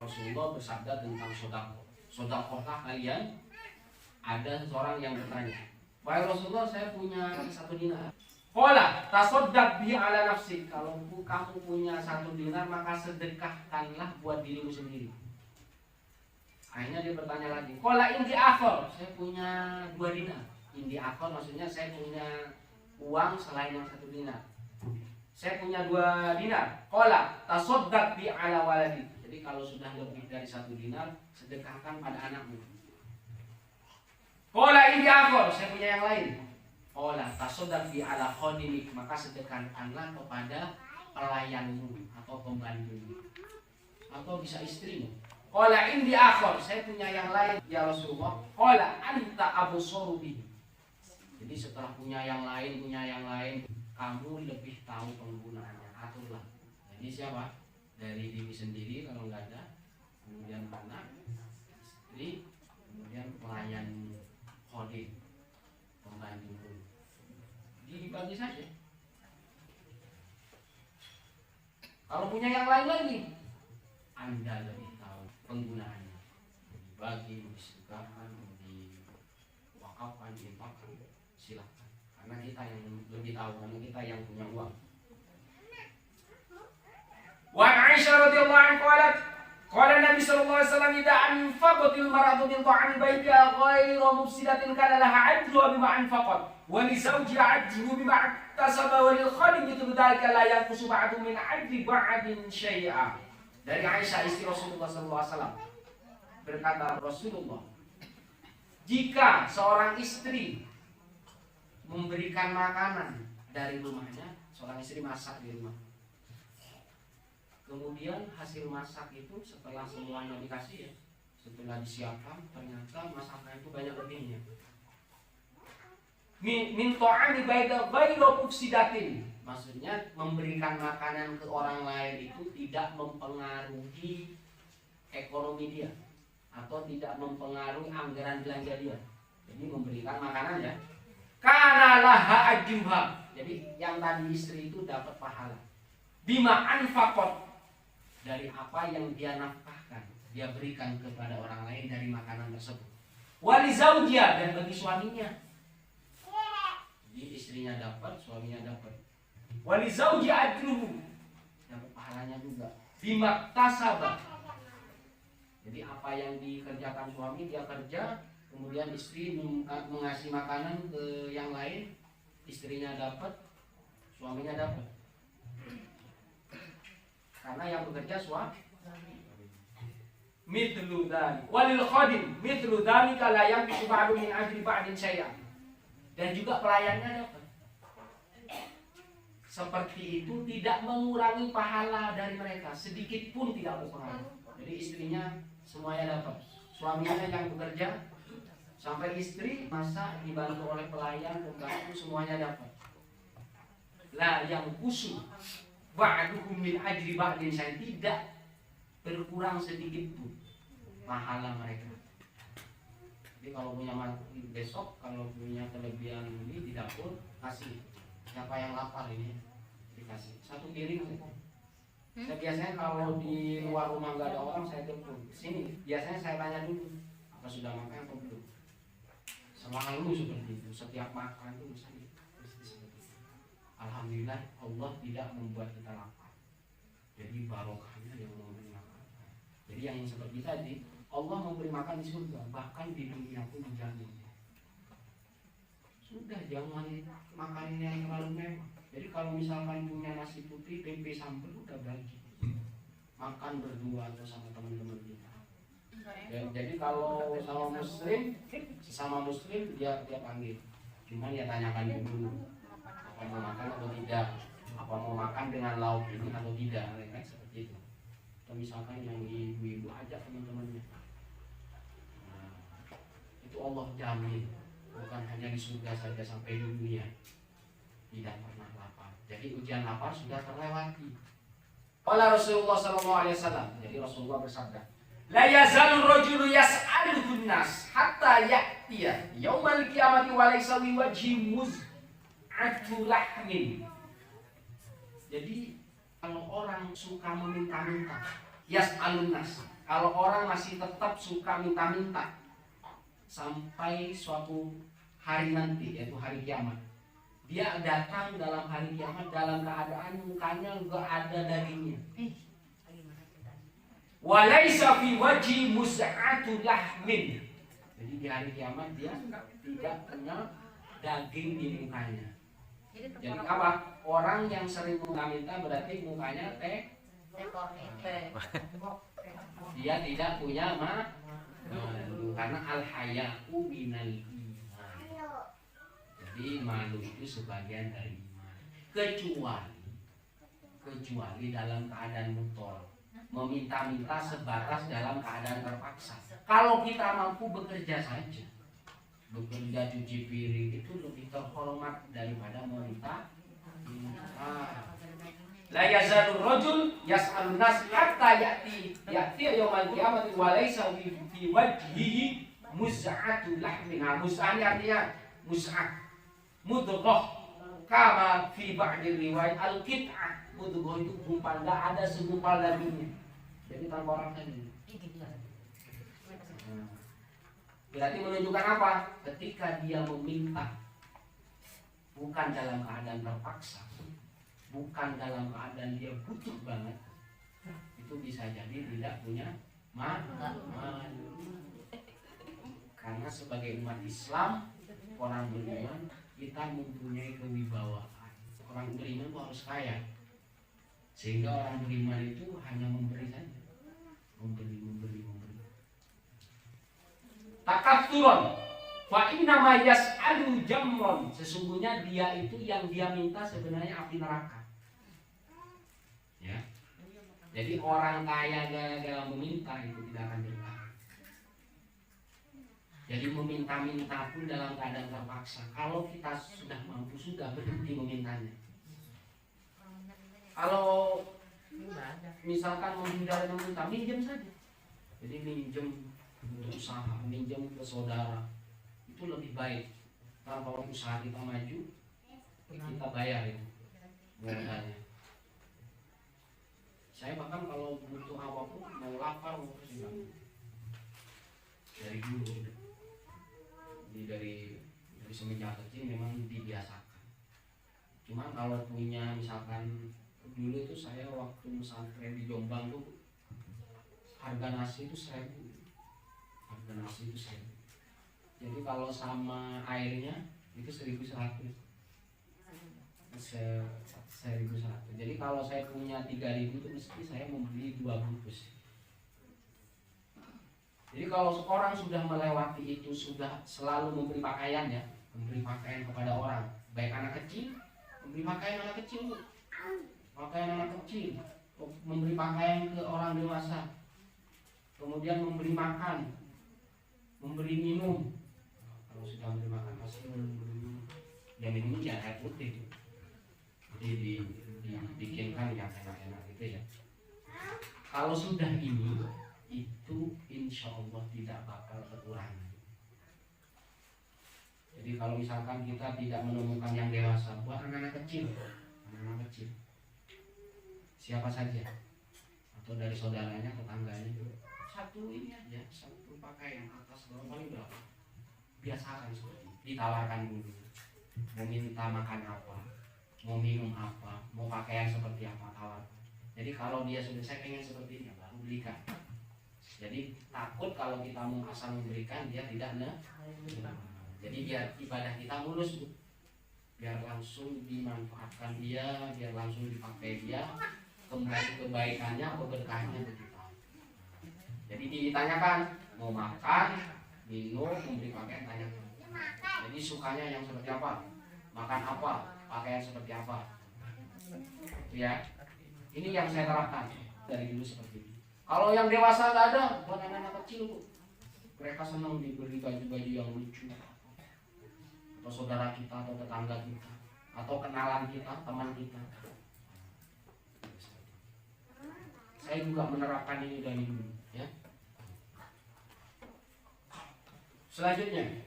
Rasulullah bersabda tentang sodako. Sodakohlah kalian. Ada seorang yang bertanya, wahai Rasulullah, saya punya 1 dinar. Qala tasaddaq bi ala nafsik. Kalau kamu punya 1 dinar, maka sedekahkanlah buat dirimu sendiri. Akhirnya dia bertanya lagi, qala indi akhar. Saya punya 2 dinar. Indi akhar maksudnya saya punya uang selain yang 1 dinar. Saya punya 2 dinar. Qala tasaddaq bi ala waladi. Jadi kalau sudah lebih dari 1 dinar, sedekahkan pada anakmu. Qala indi akhar. Saya punya yang lain. Qala tasaddaq bi ala khadimik. Maka sedekahkanlah kepada pelayanmu atau pembantumu. Atau bisa istrimu. Qala indi akhar. Saya punya yang lain ya Rasulullah. Qala anta absaru bihi. Jadi setelah punya yang lain, kamu lebih tahu penggunaannya. Aturlah. Jadi siapa? Dari diri sendiri kalau nggak ada, kemudian anak, istri, kemudian pelayan khadim, pembantu. Dibagi saja. Kalau punya yang lain lagi, Anda lebih tahu penggunaannya. Dibagi, disedekahkan, diwakafkan, diinfakkan, silakan. Karena kita yang lebih tahu, karena kita yang punya uang. Wa Aisyah radhiyallahu anha qalat qala Nabi sallallahu alaihi wasallam idza anfaqatil mar'atu min ta'amil baitiha ghayra mufsidatin kana laha ajru bima anfaqat wa li zawjiha ajru bima iktasaba wa lil khadim mithlu dhalika la yanqusu ba'du min ajri ba'din syai'a. Dari Aisyah istri Rasulullah sallallahu alaihi wasallam berkata Rasulullah, jika seorang istri memberikan makanan dari rumahnya, seorang istri masak di rumah, kemudian hasil masak itu setelah semuanya dikasih ya, setelah disiapkan, ternyata masakan itu banyak lebihnya. Min ta'ami baida ghairu mufsidatin. Maksudnya memberikan makanan ke orang lain itu tidak mempengaruhi ekonomi dia atau tidak mempengaruhi anggaran belanja dia. Jadi memberikan makanan ya. Kana laha ajruha. Jadi yang tadi istri itu dapat pahala. Bima anfaqat, dari apa yang dia nafkahkan, dia berikan kepada orang lain dari makanan tersebut. Wali zaujia, dan bagi suaminya. Jadi istrinya dapat, suaminya dapat. Wali zauji ajruhu, dapat pahalanya juga. Bima tasabah. Jadi apa yang dikerjakan suami dia kerja, kemudian istri mengasih makanan ke yang lain, istrinya dapat, suaminya dapat. Karena yang bekerja suami. Mithlu dzalik walil khadim mithlu dzalika la yanqusu ba'du min ajri ba'din syai'an. Dan juga pelayannya dapat. Seperti itu tidak mengurangi pahala dari mereka, sedikit pun tidak berpengaruh. Jadi istrinya semuanya dapat. Suaminya yang bekerja sampai istri masak dibantu oleh pelayan, pembantu, semuanya dapat. La yang khusus ba'duhum min ajri ba'din syai'an, tidak berkurang sedikit pun pahala mereka. Jadi kalau punya besok, kalau punya kelebihan ini di dapur, kasih. Siapa yang lapar ini dikasih 1 piring. Saya biasanya kalau di luar rumah nggak ada orang, saya telepon sini. Biasanya saya tanya dulu, apa sudah makan atau belum. Selalu seperti itu, setiap makan itu mesti seperti itu. Alhamdulillah Allah tidak membuat kita lapar. Jadi barokahnya yang memberi makan. Jadi yang seperti tadi, Allah memberi makan di surga, bahkan di dunia pun dijamin. Sudah, jangan makan yang terlalu mewah. Jadi kalau misalkan punya nasi putih, tempe sambal, udah bagi. Makan berdua atau sama teman-teman kita. Jadi kalau sama muslim, sesama muslim dia panggil. Cuman ya tanyakan dulu, apa mau makan atau tidak, apa mau makan dengan lauk ini atau tidak, kan seperti itu. Atau misalkan yang ibu-ibu ajak teman-temannya. Nah, itu Allah jamin, bukan hanya di surga saja, sampai di dunia tidak pernah lapar. Jadi ujian lapar sudah terlewati. Qala Rasulullah sallallahu alaihi wasallam. Jadi Rasulullah bersabda, la yazalur rajulu yas'aluhun nas hatta ya'tiya yaumal qiyamati wa laysa wi wajhi muz'atu lahmin. Jadi kalau orang suka meminta-minta, yas'alun nas, Kalau orang masih tetap suka minta-minta sampai suatu hari nanti, yaitu hari kiamat, dia datang dalam hari kiamat dalam keadaan mukanya enggak ada dagingnya. Walaisa fi wajhi mus'atu lahmin. Jadi di hari kiamat dia tidak punya daging di mukanya. Jadi apa? Orang yang sering minta berarti mukanya dia tidak punya malu, karena al-haya'u minal iman. Jadi malu itu sebagian dari iman. Kecuali dalam keadaan mutol, meminta-minta sebatas dalam keadaan terpaksa. Kalau kita mampu bekerja saja, bekerja cuci piring itu lebih terhormat daripada meminta. La yazalur rajul yas'alun nas hatta ya'ti yaumal qiyamati wa laysa fi wajhihi mus'atu lahmin. Mus'ah artinya mus'ah mudghah kama fi ba'di riwayat al-qit'ah. Mudghah itu gumpal, enggak ada segumpal dagingnya. Jadi tanpa orang tadi. Berarti menunjukkan apa? Ketika dia meminta bukan dalam keadaan terpaksa, bukan dalam keadaan dia butuh banget, itu bisa jadi tidak punya malu. Karena sebagai umat Islam, orang beriman, kita mempunyai kewibawaan. Orang beriman itu harus kaya, sehingga orang beriman itu hanya memberi saja, memberi. Takatsuron, fa inna ma yas'alu jamron. Sesungguhnya dia itu yang dia minta sebenarnya api neraka. Ya. Jadi orang kaya gara-gara meminta itu tidak akan berkah. Jadi meminta-minta pun dalam keadaan terpaksa. Kalau kita sudah mampu, sudah berhenti memintanya. Kalau misalkan menghindari meminta, minjem saja. Jadi minjem untuk usaha, minjem ke saudara, itu lebih baik. Karena kalau usaha kita maju, kita bayar itu modalnya. Saya bahkan kalau butuh apapun, mau lapar mau kesini, dari dulu, jadi dari semenjak kecil memang dibiasakan. Cuma kalau punya misalkan dulu itu saya waktu pesantren di Jombang tuh harga nasi itu 1.000. Jadi kalau sama airnya itu 1.100. Jadi kalau saya punya 3.000 itu mesti saya membeli 2 bungkus. Jadi kalau orang sudah melewati itu, sudah selalu memberi pakaian ya, memberi pakaian kepada orang, baik anak kecil, memberi pakaian anak kecil, memberi pakaian ke orang dewasa, kemudian memberi makan, memberi minum. Kalau sudah memberi makan pasti memberi minum. Yang minum ya air putih. Jadi dibikinkan yang enak-enak gitu ya. Kalau sudah ini, itu insya Allah tidak bakal kekurangan. Jadi kalau misalkan kita tidak menemukan yang dewasa, buat anak-anak kecil, siapa saja, atau dari saudaranya, tetangganya, satu ini aja, satu pakaian atas bawah paling berapa, biasakan seperti ditawarkan dulu, mau minta makan apa, mau minum apa, mau pakaian seperti apa, tawarkan. Jadi kalau dia sudah, saya pengen seperti ini, baru belikan. Jadi takut kalau kita mau asal memberikan dia tidak jadi biar ibadah kita mulus, Bu. Biar langsung dimanfaatkan dia, biar langsung dipakai dia, kembali kebaikannya atau berkahnya begitu. Jadi ditanyakan mau makan, minum, memberi pakaian, tanyakan. Jadi sukanya yang seperti apa, makan apa, pakaian seperti apa. Itu ya. Ini yang saya terapkan dari dulu seperti ini. Kalau yang dewasa nggak ada, buat anak-anak kecil, Bu. Mereka senang diberi baju-baju yang lucu, atau saudara kita, atau tetangga kita, atau kenalan kita, teman kita. Saya juga menerapkan ini dari dulu, ya. Selanjutnya,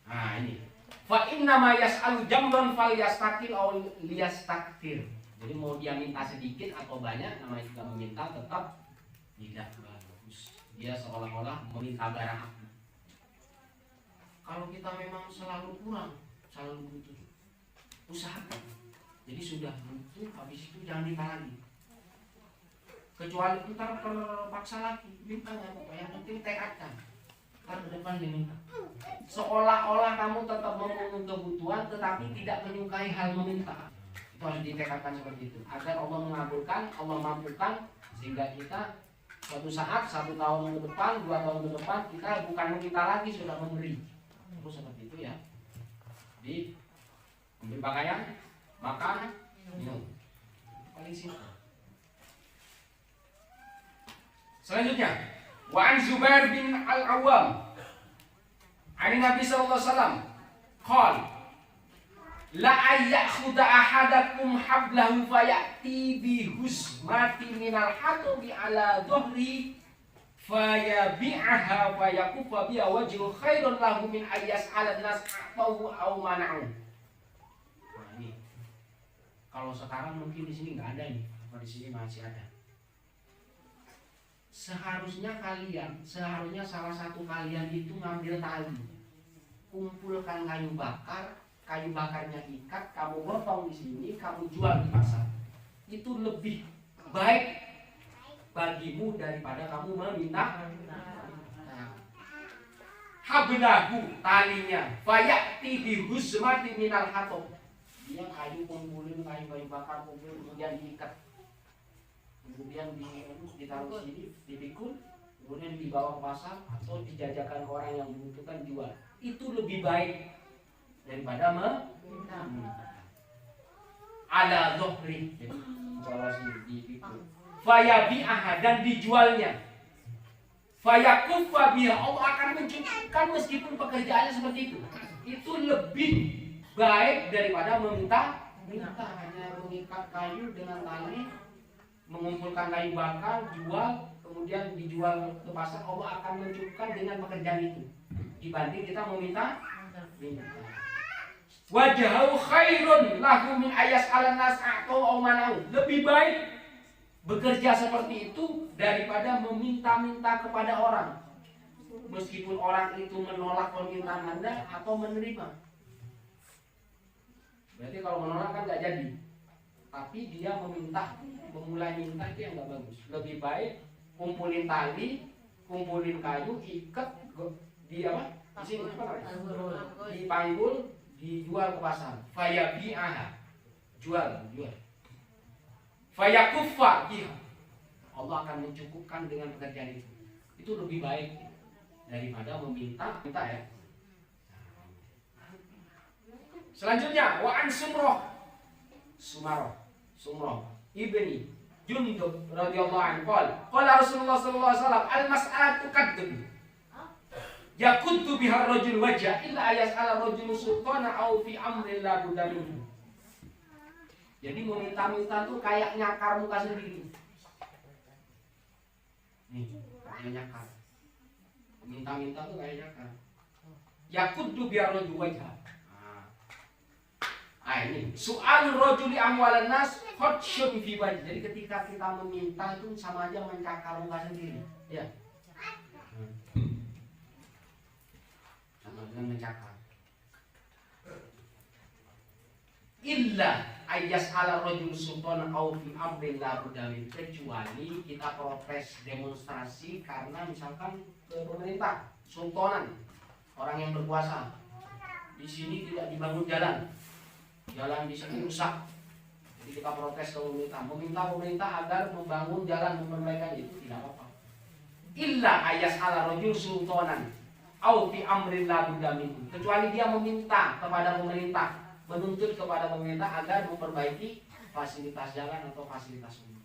nah ini, fa inna ma yas'alu jamran fal yastakil aw liyastaktir. Jadi mau dia minta sedikit atau banyak, namanya juga meminta, tetap tidak dia seolah-olah meminta barang aku. Kalau kita memang selalu kurang, selalu butuh, usahakan. Jadi sudah butuh, habis itu jangan minta lagi. Kecuali ntar terpaksa lagi, minta nggak apa-apa, yang penting tekadkan. Ntar ke depan dia minta. Seolah-olah kamu tetap memenuhi kebutuhan, tetapi tidak menyukai hal meminta. Itu harus ditekadkan seperti itu, agar Allah mengabulkan, Allah mampukan, sehingga kita suatu saat 1 tahun ke depan, 2 tahun ke depan, kita bukan meminta lagi, sudah memberi. Terus seperti itu ya. Di memberi pakaian, makan, minum. Paling simpel. Selanjutnya, wa an Zubair bin Al-Awwam, ani Nabi sallallahu alaihi wasallam, qala la ayyakhudha ahadakum hablahu fayati bi husmati minal hatabi ala dhuhri fayabi'aha fayakufa biha wajhu khairun lahu min ayyas'ala an-nas atau aw mana'u. Nah ini kalau sekarang mungkin di sini nggak ada nih, kalau di sini masih ada. Seharusnya salah satu kalian itu ngambil tali, kumpulkan kayu bakar, kayu bakarnya ikat, kamu potong di sini, kamu jual di pasar. Itu lebih baik bagimu daripada kamu meminta. Hablahu, talinya, fayati bihusmati minal hatab. Dia kayu kumpulin, kayu bakar kumpulin, kemudian diikat, kemudian ditaruh sini, dipikul, kemudian dibawa ke pasar atau dijajakan ke orang yang membutuhkan, jual. Itu lebih baik daripada meminta. Ala dhuhri, jadi bawa sini, dipikul. Fayabi'aha, dan dijualnya. Fayakuffa biha, Allah akan mencukupkan meskipun pekerjaannya seperti itu. Itu lebih baik daripada meminta. Hanya mengikat kayu dengan tali, mengumpulkan kayu bakar, jual, kemudian dijual ke pasar. Allah akan mencukupkan dengan pekerjaan itu dibanding kita meminta. Wajahu khairun lahu min ayyas'alan nas atau manau. Lebih baik bekerja seperti itu daripada meminta-minta kepada orang, meskipun orang itu menolak permintaan Anda atau menerima. Berarti kalau menolak kan nggak jadi, tapi dia meminta, memulai minta, itu yang nggak bagus. Lebih baik kumpulin tali, kumpulin kayu, ikat di apa? Di sini dipanggul, dijual ke pasar. Fayabi'aha, jual. Fayakuffa biha, Allah akan mencukupkan dengan pekerjaan itu. Itu lebih baik daripada minta ya. Selanjutnya, wa an Sumroh ibni Jundub radhiyallahu anhu qala Rasulullah sallallahu alaihi wasallam al-mas'alatu kadhun yakuddu biha ar-rajul wajha illa ayas'ala ar-rajulu sultana aw fi amrin la budda minhu. Jadi meminta-minta tuh kayak nyakar muka sendiri. Nih, kayak nyakar. Minta-minta tuh kayak nyakar. Yakuddu biar rajul wajha. Ini soal rajuli amwalan nas khadsyun fi wajhi. Jadi ketika kita meminta itu sama aja mencakar muka sendiri. Ya. Sama dengan mencakar. Illa ayas ala rajul sultan au fi amrin la budalin, kecuali kita protes demonstrasi karena misalkan pemerintah sultanan, orang yang berkuasa, di sini tidak dibangun jalan di sini rusak, jadi kita protes ke pemerintah, meminta pemerintah agar membangun jalan, memperbaikan itu, tidak apa-apa. Illa ayas ala rajul sultanan au fi amrin la budalin, kecuali dia meminta kepada pemerintah, menuntut kepada pemerintah agar memperbaiki fasilitas jalan atau fasilitas umum.